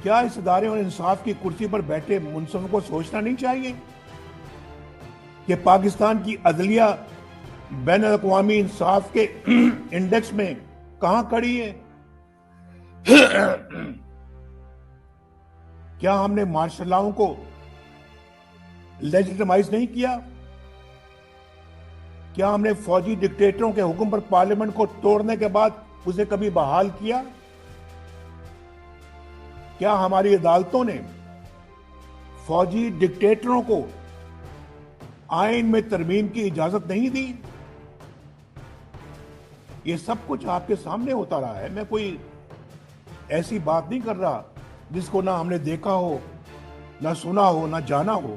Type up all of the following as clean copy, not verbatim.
کیا اس ادارے اور انصاف کی کرسی پر بیٹھے منصفوں کو سوچنا نہیں چاہیے کہ پاکستان کی عدلیہ بین الاقوامی انصاف کے انڈیکس میں کہاں کھڑی ہے؟ کیا ہم نے مارشل لاؤں کو لیجیٹمائز نہیں کیا؟ کیا ہم نے فوجی ڈکٹیٹروں کے حکم پر پارلیمنٹ کو توڑنے کے بعد اسے کبھی بحال کیا؟ کیا ہماری عدالتوں نے فوجی ڈکٹیٹروں کو آئین میں ترمیم کی اجازت نہیں دی؟ یہ سب کچھ آپ کے سامنے ہوتا رہا ہے. میں کوئی ایسی بات نہیں کر رہا جس کو نہ ہم نے دیکھا ہو، نہ سنا ہو، نہ جانا ہو.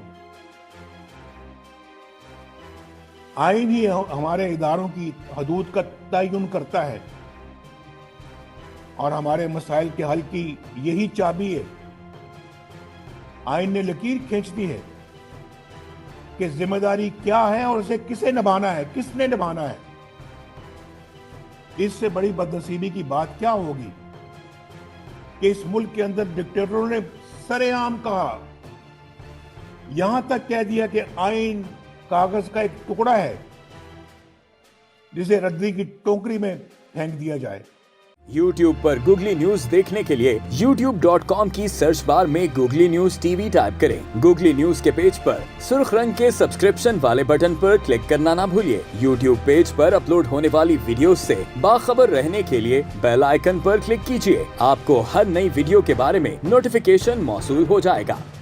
آئین ہی ہمارے اداروں کی حدود کا تعین کرتا ہے اور ہمارے مسائل کے حل کی یہی چابی ہے. آئین نے لکیر کھینچ دی ہے کہ ذمہ داری کیا ہے اور اسے کسے نبھانا ہے، کس نے نبھانا ہے. اس سے بڑی بدنصیبی کی بات کیا ہوگی کہ اس ملک کے اندر ڈکٹیٹروں نے سرے عام کہا، یہاں تک کہہ دیا کہ آئین کاغذ کا ایک ٹکڑا ہے جسے ردی کی ٹوکری میں پھینک دیا جائے. YouTube پر گوگلی نیوز دیکھنے کے لیے youtube.com کی سرچ بار میں googly news T V type کریں. گوگلی نیوز کے پیج پر سرخ رنگ کے سبسکرپشن والے بٹن پر کلک کرنا نہ بھولیے. YouTube پیج پر اپلوڈ ہونے والی ویڈیوز سے باخبر رہنے کے لیے بیل آئیکن پر کلک کیجیے. آپ کو ہر نئی ویڈیو کے بارے میں نوٹیفیکیشن موصول ہو جائے گا.